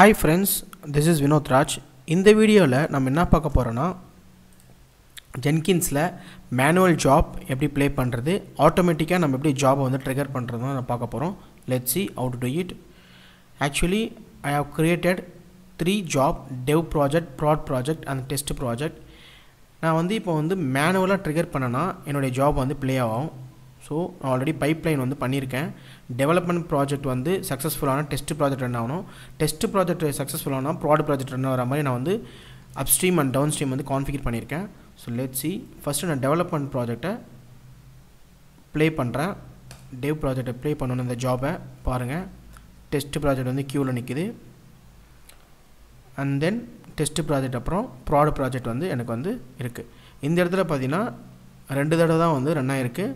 Hi friends, this is Vinod Raj. இந்த வீடியோவில் நம்ம என்ன பார்க்க போகிறோன்னா Jenkinsல மேனுவல் ஜாப் எப்படி ப்ளே பண்ணுறது, ஆட்டோமேட்டிக்காக நம்ம எப்படி ஜாபை வந்து ட்ரிகர் பண்ணுறதுன்னு நம்ம பார்க்க போகிறோம். Let's see how to do it. Actually, I have created 3 job, dev project, prod project and test project. நான் வந்து இப்போ வந்து மேனுவலாக ட்ரிகர் பண்ணனா என்னுடைய ஜாப் வந்து ப்ளே ஆகும். ஸோ நான் ஆல்ரெடி பைப்லைன் வந்து பண்ணியிருக்கேன். டெவலப்மெண்ட் ப்ராஜெக்ட் வந்து சக்ஸஸ்ஃபுல்லான டெஸ்ட் ப்ராஜெக்ட் ரன் ஆகணும். டெஸ்ட் ப்ராஜெக்ட் சக்ஸஸ்ஃபுல்லான ப்ராட் ப்ராஜெக்ட் ரன் ஆகிற மாதிரி நான் வந்து அப்ஸ்ட்ரீம் அண்ட் டவுன் ஸ்ட்ரீம் வந்து கான்ஃபிகர் பண்ணியிருக்கேன். So let's see. ஃபஸ்ட்டு நான் டெவலப்மெண்ட் ப்ராஜெக்டை ப்ளே பண்ணுறேன். டெவ் ப்ராஜெக்டை ப்ளே பண்ணணும். இந்த ஜாபை பாருங்கள். டெஸ்ட் ப்ராஜெக்ட் வந்து க்யூவில் நிற்குது. அண்ட் தென் டெஸ்ட் ப்ராஜெக்ட் அப்புறம் ப்ராட் ப்ராஜெக்ட் வந்து எனக்கு வந்து இருக்குது. இந்த இடத்துல பார்த்தீங்கன்னா 2 தடவை தான் வந்து ரன் ஆகிருக்கு.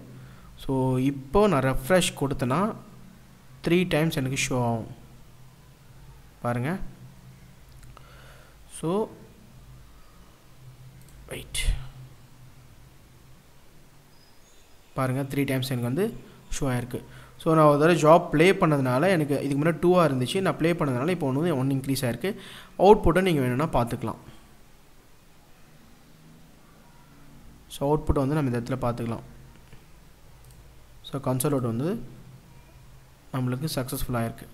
ஸோ இப்போது நான் ரெஃப்ரெஷ் கொடுத்தேன்னா 3 டைம்ஸ் எனக்கு ஷோ ஆகும் பாருங்கள். ஸோ வெயிட் பாருங்கள், 3 டைம்ஸ் எனக்கு வந்து ஷோ ஆகிருக்கு. ஸோ நான் ஒரு தடவை ஜாப் ப்ளே பண்ணதுனால எனக்கு இதுக்கு முன்னாடி 2 இருந்துச்சு. நான் ப்ளே பண்ணதுனால இப்போ வந்து 1 இன்க்ரீஸ் ஆகிருக்கு. அவுட்புட்டை நீங்கள் வேணும்னா பார்த்துக்கலாம். ஸோ அவுட்புட்டை வந்து நம்ம இந்த இடத்துல பார்த்துக்கலாம். ஸோ கன்சோல் அவுட் வந்து நம்மளுக்கு சக்ஸஸ்ஃபுல்லாக இருக்குது.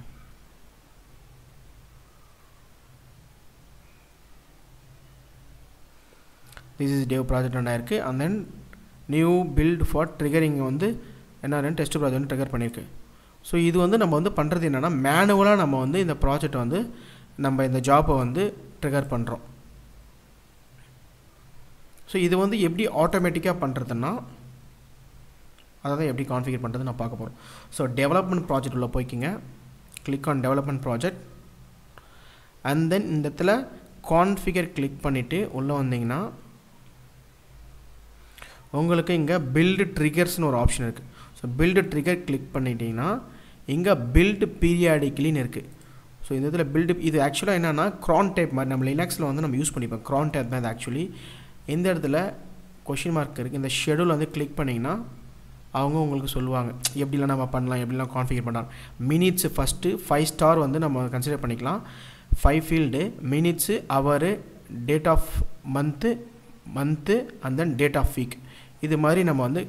This is dev project run ஆயிருக்கு. And then new build for triggering வந்து என்ன டெஸ்ட் ப்ராஜெக்ட் வந்து ட்ரிகர் பண்ணியிருக்கு. ஸோ இது வந்து நம்ம வந்து பண்ணுறது என்னென்னா மேனுவலாக நம்ம வந்து இந்த ப்ராஜெக்டை வந்து நம்ம இந்த ஜாப்பை வந்து ட்ரிகர் பண்ணுறோம். ஸோ இது வந்து எப்படி ஆட்டோமேட்டிக்காக பண்ணுறதுன்னா அதை எப்படி கான்ஃபிகர் பண்ணுறது நான் பார்க்க போகிறோம். ஸோ டெவலப்மெண்ட் ப்ராஜெக்ட் உள்ள போய்க்கிங்க. Click on development project. And then இந்த இடத்துல கான்ஃபிகர் கிளிக் பண்ணிவிட்டு உள்ளே வந்தீங்கன்னா உங்களுக்கு இங்கே பில்டு ட்ரிகர்ஸ்னு ஒரு ஆப்ஷன் இருக்குது. ஸோ பில்டு ட்ரிகர் கிளிக் பண்ணிட்டீங்கன்னா இங்கே பில்டு பீரியாடிக்கலின்னு இருக்குது. ஸோ இந்த இடத்துல பில்டு இது ஆக்சுவலாக என்னென்னா க்ரான் டைப் மாதிரி நம்ம லினக்ஸில் வந்து நம்ம யூஸ் பண்ணிப்போம். க்ரான் டைப் தான் இது ஆக்சுவலி. இந்த இடத்துல கொஷின் மார்க் இருக்குது. இந்த ஷெடியூல் வந்து கிளிக் பண்ணிங்கன்னா அவங்க உங்களுக்கு சொல்லுவாங்க எப்படிலாம் நம்ம பண்ணலாம், எப்படிலாம் கான்ஃபிகர் பண்ணலாம். மினிட்ஸு ஃபஸ்ட்டு 5 ஸ்டார் வந்து நம்ம கன்சிடர் பண்ணிக்கலாம். 5 field minutes, hour, date of month and then date of week. இது மாதிரி நம்ம வந்து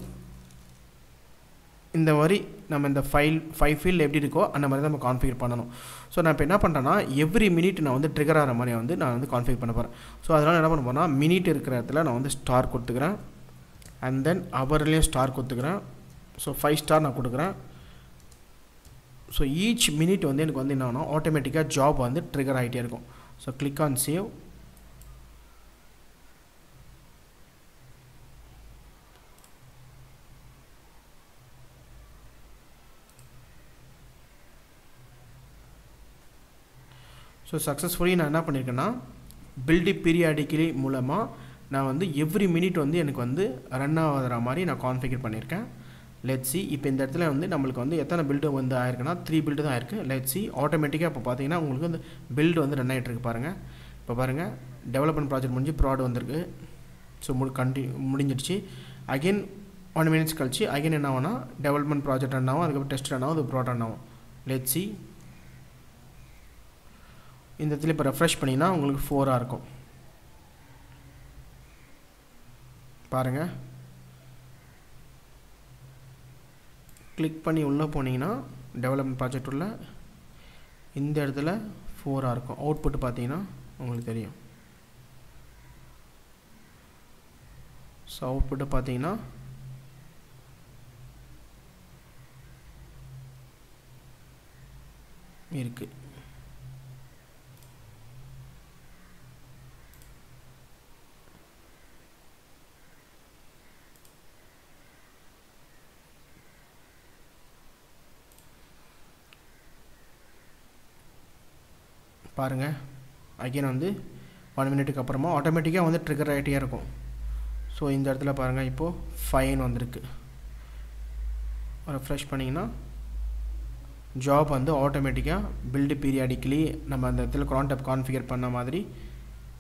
இந்த மாதிரி நம்ம இந்த 5 ஃபீல்டு எப்படி இருக்கோ அந்த மாதிரி தான் நம்ம கான்ஃபிகர் பண்ணணும். ஸோ நான் இப்போ என்ன பண்ணுறேன்னா எவ்ரி மினிட் நான் வந்து ட்ரிகர் ஆகிற மாதிரி வந்து நான் வந்து கான்ஃபிகர் பண்ண போகிறேன். ஸோ அதனால் என்ன பண்ண போகிறேன்னா மினிட் இருக்கிற இடத்துல நான் வந்து ஸ்டார் கொடுத்துக்கிறேன். அண்ட் தென் ஹவர்லேயும் ஸ்டார் கொடுத்துக்கிறேன். ஸோ 5 ஸ்டார் நான் கொடுக்குறேன். ஸோ ஈச் மினிட் வந்து எனக்கு வந்து என்ன ஆகும், ஆட்டோமேட்டிக்காக ஜாப் வந்து ட்ரிகர் ஆகிட்டே இருக்கும். So click on save. So successfully நான் என்ன பண்ணியிருக்கேன்னா பில்டு பீரியாடிக்கலி மூலமாக நான் வந்து எவ்ரி மினிட் வந்து எனக்கு வந்து ரன் ஆகிற மாதிரி நான் கான்ஃபிகர் பண்ணியிருக்கேன். Let's see. இப்போ இந்த இடத்துல வந்து நம்மளுக்கு வந்து எத்தனை பில்டு வந்து ஆயிருக்குன்னா 3 பில்டு தான் ஆயிருக்கு. Let's see. ஆட்டோமேட்டிக்காக இப்போ பார்த்தீங்கன்னா உங்களுக்கு வந்து பில்டு வந்து ரன் ஆகிட்டு இருக்கு பாருங்கள். இப்போ பாருங்கள் டெவலப்மெண்ட் ப்ராஜெக்ட் முடிஞ்சு ப்ராட் வந்திருக்கு. ஸோ முடிஞ்சிடுச்சு. அகைன் 1 மினிட்ஸ் கழிச்சு அகைன் என்ன ஆகும்னா டெவலப்மெண்ட் ப்ராஜெக்ட் ரன் ஆகும், அதுக்கப்புறம் டெஸ்ட் ரன் ஆகும், அது ப்ராட் ரன் ஆகும். Let's see. இந்த இடத்துல இப்போ ரெஃப்ரெஷ் பண்ணிங்கன்னா உங்களுக்கு 4 இருக்கும் பாருங்கள். கிளிக் பண்ணி உள்ளே போனீங்கன்னா டெவலப்மெண்ட் ப்ராஜெக்ட் உள்ள இந்த இடத்துல 4 இருக்கும். அவுட்புட் பார்த்தீங்கன்னா உங்களுக்கு தெரியும். ஸோ அவுட்புட்டு பார்த்தீங்கன்னா இருக்குது. பாருங்கள் அகைன் வந்து 1 மினிட்டுக்கு அப்புறமா ஆட்டோமேட்டிக்காக வந்து ட்ரிகர் ஆகிட்டே இருக்கும். ஸோ இந்த இடத்துல பாருங்கள் இப்போது ஃபைன் வந்திருக்கு. ரெஃப்ரெஷ் பண்ணிங்கன்னா ஜாப் வந்து ஆட்டோமேட்டிக்காக பில்டு பீரியாடிக்கலி நம்ம அந்த இடத்துல க்ரான் டைப் கான்ஃபிகர் பண்ண மாதிரி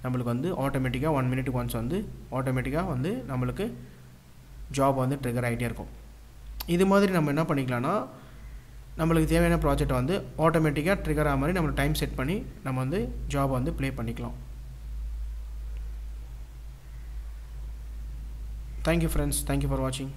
நம்மளுக்கு வந்து ஆட்டோமேட்டிக்காக 1 மினிட்டுக்கு ஒன்ஸ் வந்து ஆட்டோமேட்டிக்காக வந்து நம்மளுக்கு ஜாப் வந்து ட்ரிகர் ஆகிட்டே இருக்கும். இது மாதிரி நம்ம என்ன பண்ணிக்கலாம்னா நம்மளுக்கு தேவையான ப்ராஜெக்ட் வந்து ஆட்டோமேட்டிக்காக ட்ரிகர் ஆகிற மாதிரி நம்ம டைம் செட் பண்ணி நம்ம வந்து ஜாப் வந்து ப்ளே பண்ணிக்கலாம். தேங்க்யூ ஃப்ரெண்ட்ஸ், தேங்க்யூ ஃபார் வாட்சிங்.